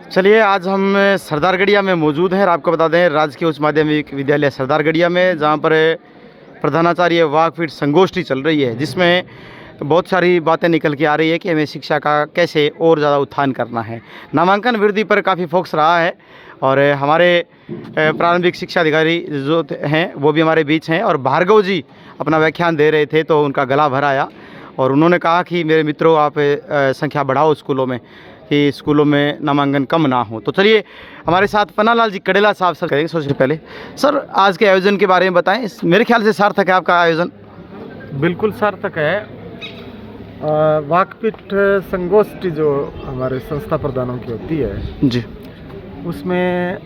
चलिए, आज हम सरदारगढ़िया में मौजूद हैं और आपको बता दें राजकीय उच्च माध्यमिक विद्यालय सरदारगढ़िया में, जहां पर प्रधानाचार्य वाकफीट संगोष्ठी चल रही है, जिसमें बहुत सारी बातें निकल के आ रही है कि हमें शिक्षा का कैसे और ज़्यादा उत्थान करना है। नामांकन वृद्धि पर काफ़ी फोकस रहा है और हमारे प्रारंभिक शिक्षा अधिकारी जो हैं वो भी हमारे बीच हैं और भार्गव जी अपना व्याख्यान दे रहे थे, तो उनका गला भर आया और उन्होंने कहा कि मेरे मित्रों, आप संख्या बढ़ाओ स्कूलों में, कि स्कूलों में नामांकन कम ना हो। तो चलिए, हमारे साथ पन्नालाल जी कडेला साहब सर करेंगे। सबसे पहले सर, आज के आयोजन के बारे में बताएं। मेरे ख्याल से सार्थक है आपका आयोजन। बिल्कुल सार्थक है। वाकफीट संगोष्ठी जो हमारे संस्था प्रधानों की होती है जी, उसमें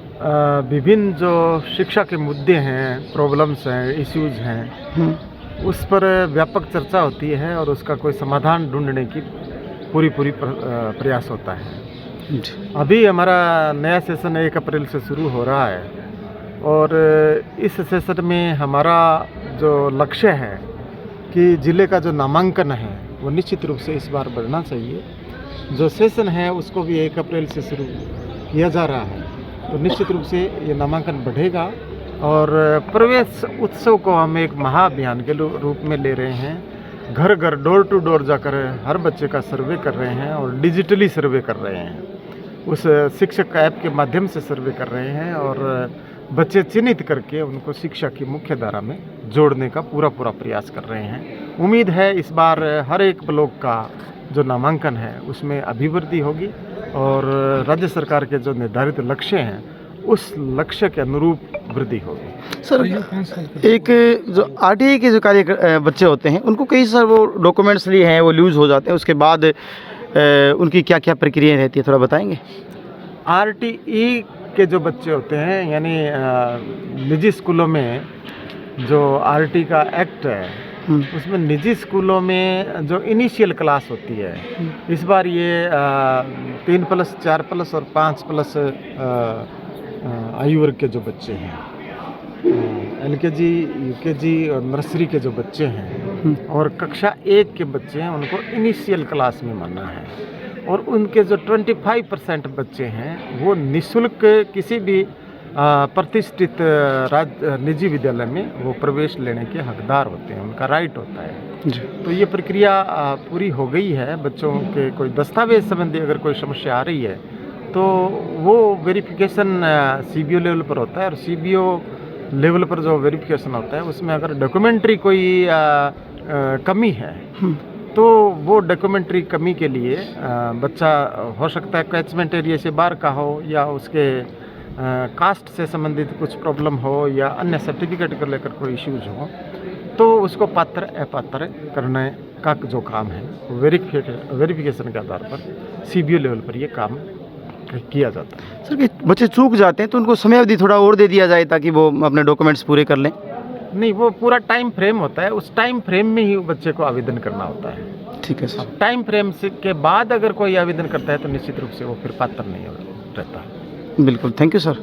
विभिन्न जो शिक्षा के मुद्दे हैं, प्रॉब्लम्स हैं, इश्यूज हैं, उस पर व्यापक चर्चा होती है और उसका कोई समाधान ढूंढने की पूरी प्रयास होता है। अभी हमारा नया सेशन 1 अप्रैल से शुरू हो रहा है और इस सेशन में हमारा जो लक्ष्य है कि ज़िले का जो नामांकन है वो निश्चित रूप से इस बार बढ़ना चाहिए। जो सेशन है उसको भी 1 अप्रैल से शुरू किया जा रहा है, तो निश्चित रूप से ये नामांकन बढ़ेगा। और प्रवेश उत्सव को हम एक महाअभियान के रूप में ले रहे हैं। घर घर, डोर टू डोर जाकर हर बच्चे का सर्वे कर रहे हैं और डिजिटली सर्वे कर रहे हैं। उस शिक्षक ऐप के माध्यम से सर्वे कर रहे हैं और बच्चे चिन्हित करके उनको शिक्षा की मुख्य धारा में जोड़ने का पूरा प्रयास कर रहे हैं। उम्मीद है इस बार हर एक ब्लॉक का जो नामांकन है उसमें अभिवृद्धि होगी और राज्य सरकार के जो निर्धारित लक्ष्य हैं उस लक्ष्य के अनुरूप वृद्धि होगी। सर, एक जो आरटीई के जो कार्य बच्चे होते हैं उनको कई सारे वो डॉक्यूमेंट्स लिए हैं, वो लूज हो जाते हैं, उसके बाद उनकी क्या क्या प्रक्रिया रहती है, थोड़ा बताएंगे। आरटीई के जो बच्चे होते हैं, यानी निजी स्कूलों में जो आरटी का एक्ट है उसमें निजी स्कूलों में जो इनिशियल क्लास होती है, इस बार ये 3+, 4+ और 5+ आयु वर्ग के जो बच्चे हैं, एलकेजी, यूकेजी और नर्सरी के जो बच्चे हैं और कक्षा 1 के बच्चे हैं, उनको इनिशियल क्लास में मानना है। और उनके जो 25% बच्चे हैं वो निःशुल्क किसी भी प्रतिष्ठित निजी विद्यालय में वो प्रवेश लेने के हकदार होते हैं, उनका राइट होता है जी। तो ये प्रक्रिया पूरी हो गई है। बच्चों के कोई दस्तावेज संबंधी अगर कोई समस्या आ रही है तो वो वेरिफिकेशन सीबीओ लेवल पर होता है और सीबीओ लेवल पर जो वेरिफिकेशन होता है उसमें अगर डॉक्यूमेंट्री कोई कमी है तो वो डॉक्यूमेंट्री कमी के लिए बच्चा हो सकता है कैचमेंट एरिया से बाहर का हो या उसके कास्ट से संबंधित कुछ प्रॉब्लम हो या अन्य सर्टिफिकेट को लेकर कोई इश्यूज हो, तो उसको पात्र अपात्र करने का जो काम है वेरिफिकेशन के आधार पर सीबीओ लेवल पर ये काम किया जाता है। सर, कि बच्चे चूक जाते हैं तो उनको समय अवधि थोड़ा और दे दिया जाए ताकि वो अपने डॉक्यूमेंट्स पूरे कर लें। नहीं, वो पूरा टाइम फ्रेम होता है, उस टाइम फ्रेम में ही बच्चे को आवेदन करना होता है। ठीक है सर। टाइम फ्रेम के बाद अगर कोई आवेदन करता है तो निश्चित रूप से वो फिर पात्र नहीं रहता। बिल्कुल, थैंक यू सर।